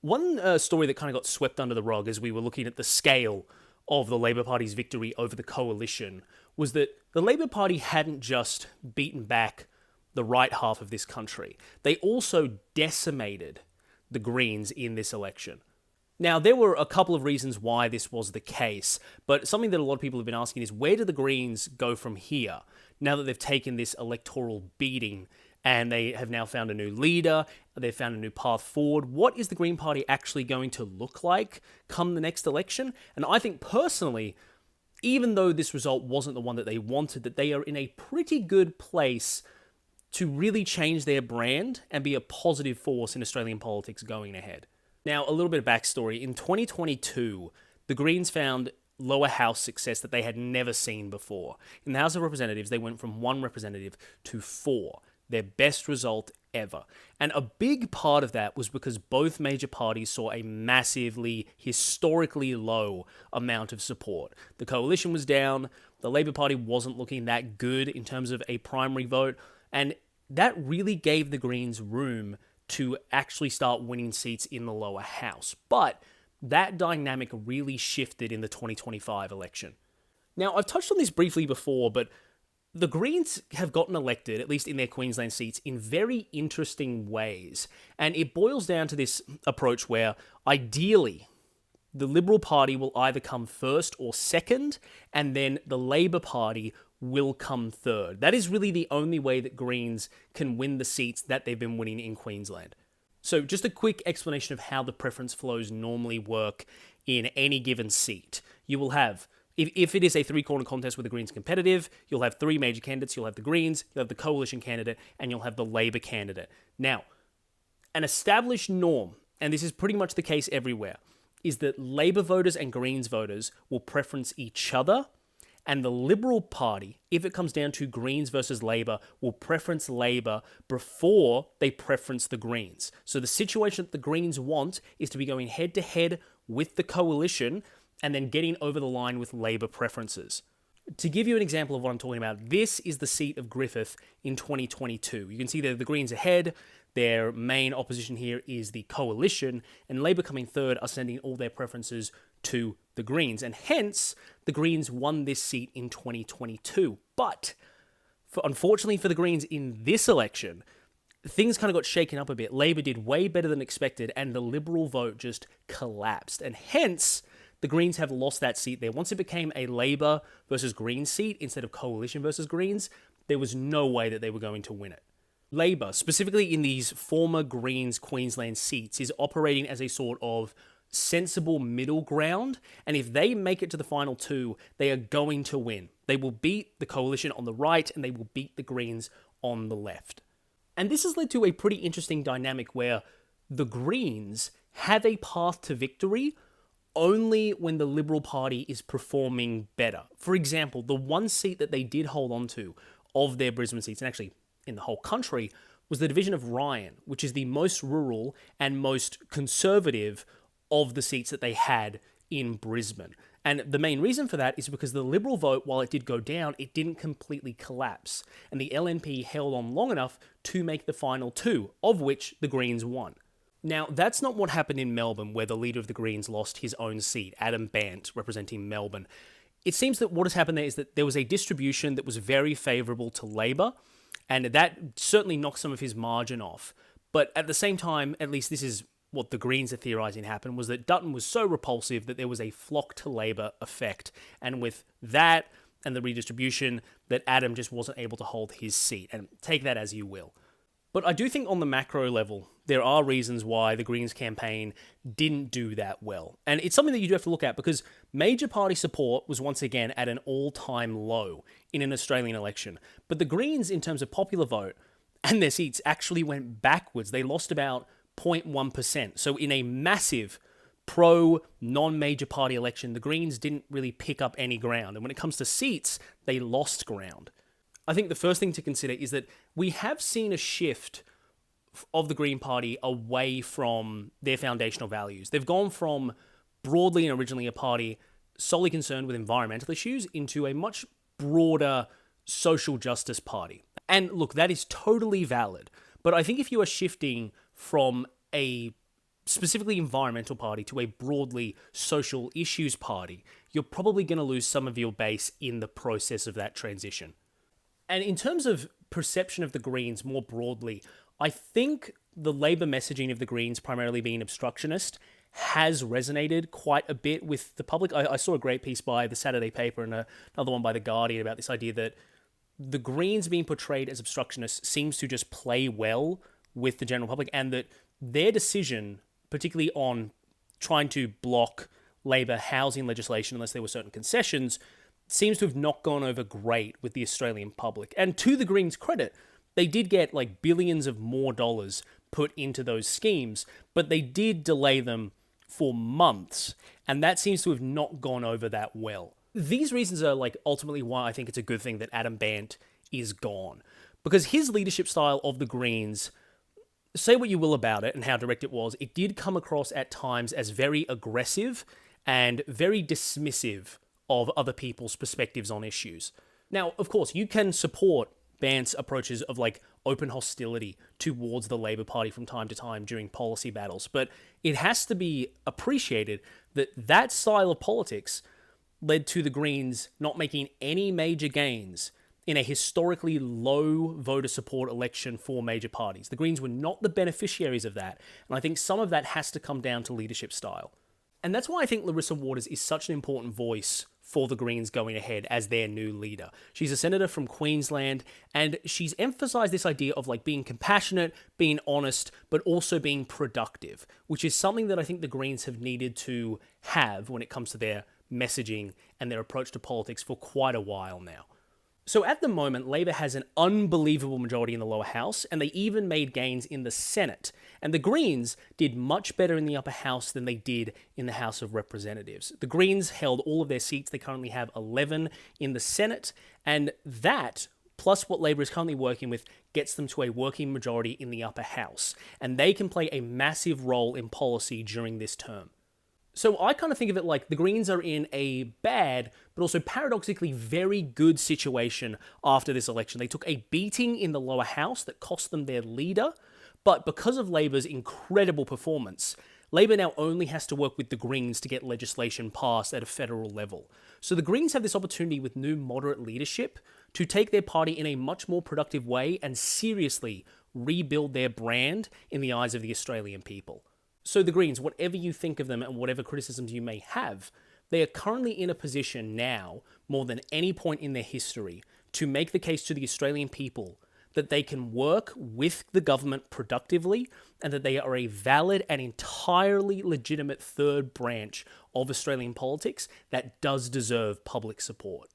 One story that kind of got swept under the rug as we were looking at the scale of the Labour Party's victory over the coalition was that the Labour Party hadn't just beaten back the right half of this country, they also decimated the Greens in this election. Now, there were a couple of reasons why this was the case, but something that a lot of people have been asking is where do the Greens go from here now that they've taken this electoral beating and they have now found a new leader, they've found a new path forward? What is the Green Party actually going to look like come the next election? And I think personally, even though this result wasn't the one that they wanted, that they are in a pretty good place to really change their brand and be a positive force in Australian politics going ahead. Now, a little bit of backstory. In 2022, the Greens found lower house success that they had never seen before. In the House of Representatives, they went from 1 representative to 4, their best result ever. And a big part of that was because both major parties saw a massively, historically low amount of support. The coalition was down, the Labour Party wasn't looking that good in terms of a primary vote, and that really gave the Greens room to actually start winning seats in the lower house. But that dynamic really shifted in the 2025 election. Now, I've touched on this briefly before, but the Greens have gotten elected, at least in their Queensland seats, in very interesting ways. And it boils down to this approach where, ideally, the Liberal Party will either come first or second, and then the Labour Party will come third. That is really the only way that Greens can win the seats that they've been winning in Queensland. So just a quick explanation of how the preference flows normally work in any given seat. You will have, if it is a three-corner contest where the Greens competitive, you'll have 3 major candidates. You'll have the Greens, you'll have the coalition candidate, and you'll have the Labour candidate. Now, an established norm, and this is pretty much the case everywhere, is that Labour voters and Greens voters will preference each other, and the Liberal Party, if it comes down to Greens versus Labour, will preference Labour before they preference the Greens. So the situation that the Greens want is to be going head-to-head with the coalition and then getting over the line with Labour preferences. To give you an example of what I'm talking about, this is the seat of Griffith in 2022. You can see that the Greens ahead, their main opposition here is the coalition, and Labour coming third are sending all their preferences to the Greens, and hence the Greens won this seat in 2022. But unfortunately for the Greens in this election, things kind of got shaken up a bit. Labour did way better than expected, and the Liberal vote just collapsed, and hence the Greens have lost that seat there. Once it became a Labour versus Greens seat instead of coalition versus Greens, there was no way that they were going to win it. Labour, specifically in these former Greens Queensland seats, is operating as a sort of sensible middle ground, and if they make it to the final 2, they are going to win. They will beat the coalition on the right, and they will beat the Greens on the left. And this has led to a pretty interesting dynamic where the Greens have a path to victory only when the Liberal Party is performing better. For example, the one seat that they did hold on to of their Brisbane seats, and actually in the whole country, was the division of Ryan, which is the most rural and most conservative of the seats that they had in Brisbane. And the main reason for that is because the Liberal vote, while it did go down, it didn't completely collapse. And the LNP held on long enough to make the final 2, of which the Greens won. Now, that's not what happened in Melbourne, where the leader of the Greens lost his own seat, Adam Bandt, representing Melbourne. It seems that what has happened there is that there was a distribution that was very favourable to Labor, and that certainly knocked some of his margin off. But at the same time, at least this is what the Greens are theorising happened, was that Dutton was so repulsive that there was a flock to Labor effect. And with that and the redistribution, that Adam just wasn't able to hold his seat. And take that as you will. But I do think on the macro level, there are reasons why the Greens campaign didn't do that well. And it's something that you do have to look at because major party support was once again at an all-time low in an Australian election. But the Greens, in terms of popular vote and their seats, actually went backwards. They lost about 0.1%. So in a massive pro-non-major party election, the Greens didn't really pick up any ground. And when it comes to seats, they lost ground. I think the first thing to consider is that we have seen a shift of the Green Party away from their foundational values. They've gone from broadly and originally a party solely concerned with environmental issues into a much broader social justice party. And look, that is totally valid. But I think if you are shifting from a specifically environmental party to a broadly social issues party, you're probably going to lose some of your base in the process of that transition. And in terms of perception of the Greens more broadly, I think the Labour messaging of the Greens primarily being obstructionist has resonated quite a bit with the public. I saw a great piece by the Saturday paper and another one by The Guardian about this idea that the Greens being portrayed as obstructionists seems to just play well with the general public, and that their decision, particularly on trying to block Labour housing legislation unless there were certain concessions, seems to have not gone over great with the Australian public. And to the Greens' credit, they did get like billions of more dollars put into those schemes, but they did delay them for months, and that seems to have not gone over that well. These reasons are like ultimately why I think it's a good thing that Adam Bandt is gone, because his leadership style of the Greens, say what you will about it and how direct it was, it did come across at times as very aggressive and very dismissive of other people's perspectives on issues. Now, of course, you can support Bandt's approaches of like open hostility towards the Labour Party from time to time during policy battles, but it has to be appreciated that that style of politics led to the Greens not making any major gains in a historically low voter support election for major parties. The Greens were not the beneficiaries of that, and I think some of that has to come down to leadership style. And that's why I think Larissa Waters is such an important voice for the Greens going ahead as their new leader. She's a senator from Queensland, and she's emphasised this idea of like being compassionate, being honest, but also being productive, which is something that I think the Greens have needed to have when it comes to their messaging and their approach to politics for quite a while now. So at the moment, Labour has an unbelievable majority in the lower house, and they even made gains in the Senate. And the Greens did much better in the upper house than they did in the House of Representatives. The Greens held all of their seats. They currently have 11 in the Senate, and that, plus what Labour is currently working with, gets them to a working majority in the upper house. And they can play a massive role in policy during this term. So I kind of think of it like the Greens are in a bad, but also paradoxically very good situation after this election. They took a beating in the lower house that cost them their leader, but because of Labour's incredible performance, Labour now only has to work with the Greens to get legislation passed at a federal level. So the Greens have this opportunity with new moderate leadership to take their party in a much more productive way and seriously rebuild their brand in the eyes of the Australian people. So the Greens, whatever you think of them and whatever criticisms you may have, they are currently in a position now, more than any point in their history, to make the case to the Australian people that they can work with the government productively and that they are a valid and entirely legitimate third branch of Australian politics that does deserve public support.